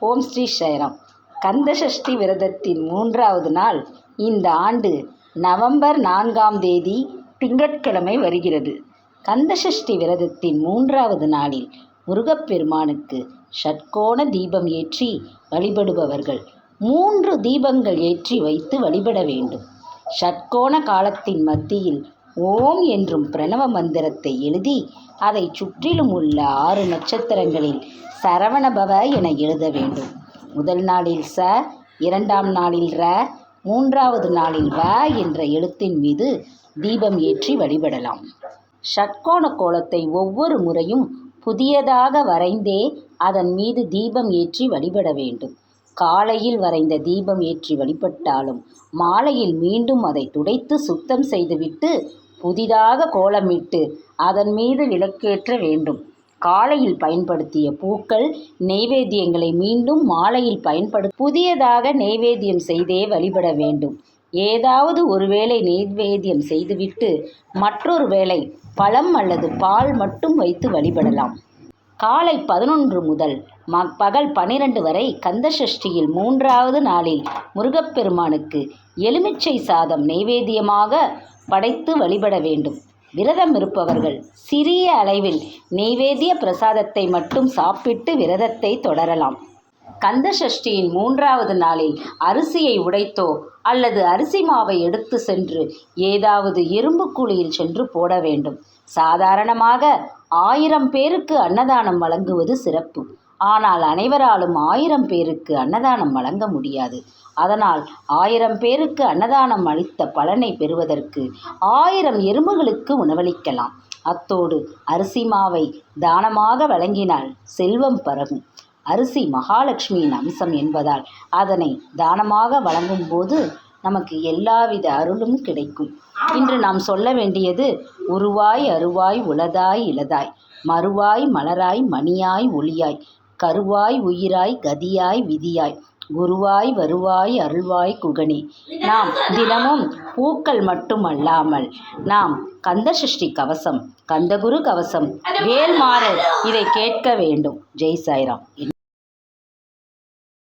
ஓம் ஸ்ரீ சாய்ராம். கந்தசஷ்டி விரதத்தின் 3வது நாள் இந்த ஆண்டு நவம்பர் 4ஆம் தேதி திங்கட்கிழமை வருகிறது. கந்தசஷ்டி விரதத்தின் 3வது நாளில் முருகப்பெருமானுக்கு ஷட்கோண தீபம் ஏற்றி வழிபடுபவர்கள் 3 தீபங்கள் ஏற்றி வைத்து வழிபட வேண்டும். ஷட்கோண காலத்தின் மத்தியில் ஓம் என்றும் பிரணவ மந்திரத்தை எழுதி அதை சுற்றிலும் உள்ள 6 நட்சத்திரங்களில் சரவணபவ என எழுத வேண்டும். முதல் நாளில் ச, 2ஆம் நாளில் ர, 3வது நாளில் வ என்ற எழுத்தின் மீது தீபம் ஏற்றி வழிபடலாம். ஷட்கோண கோலத்தை ஒவ்வொரு முறையும் புதியதாக வரைந்தே அதன் மீது தீபம் ஏற்றி வழிபட வேண்டும். காலையில் வரைந்த தீபம் ஏற்றி வழிபட்டாலும் மாலையில் மீண்டும் அதை துடைத்து சுத்தம் செய்துவிட்டு புதிதாக கோலமிட்டு அதன் மீது விளக்கேற்ற வேண்டும். காலையில் பயன்படுத்திய பூக்கள் நெய்வேத்தியங்களை மீண்டும் மாலையில் புதியதாக நெய்வேத்தியம் செய்தே வழிபட வேண்டும். ஏதாவது ஒருவேளை நெய்வேத்தியம் செய்துவிட்டு மற்றொரு வேளை பழம் அல்லது பால் மட்டும் வைத்து வழிபடலாம். காலை 11 முதல் பகல் 12 வரை கந்தசஷ்டியில் 3வது நாளில் முருகப்பெருமானுக்கு எலுமிச்சை சாதம் நெய்வேத்தியமாக படைத்து வழிபட வேண்டும். விரதம் இருப்பவர்கள் சிறிய அளவில் நெய்வேத்திய பிரசாதத்தை மட்டும் சாப்பிட்டு விரதத்தை தொடரலாம். கந்தசஷ்டியின் 3வது நாளில் அரிசியை உடைத்தோ அல்லது அரிசி மாவை எடுத்து சென்று ஏதாவது எறும்பு குழியில் சென்று போட வேண்டும். சாதாரணமாக 1000 பேருக்கு அன்னதானம் வழங்குவது சிறப்பு. ஆனால் அனைவராலும் 1000 பேருக்கு அன்னதானம் வழங்க முடியாது. அதனால் 1000 பேருக்கு அன்னதானம் அளித்த பலனை பெறுவதற்கு 1000 எறும்புகளுக்கு உணவளிக்கலாம். அத்தோடு அரிசி மாவை தானமாக வழங்கினால் செல்வம் பரவும். அரிசி மகாலட்சுமியின் அம்சம் என்பதால் அதனை தானமாக வழங்கும் போது நமக்கு எல்லாவித அருளும் கிடைக்கும். இன்று நாம் சொல்ல வேண்டியது உருவாய் அருவாய் உளதாய் இளதாய் மறுவாய் மலராய் மணியாய் ஒளியாய் கருவாய் உயிராய் கதியாய் விதியாய் குருவாய் வருவாய் அருள்வாய் குகனே. நாம் தினமும் பூக்கள் மட்டும் அல்லாமல் நாம் கந்தசஷ்டி கவசம், கந்தகுரு கவசம், வேல்மாறல் இதை கேட்க வேண்டும். ஜெய் சாய்ராம்.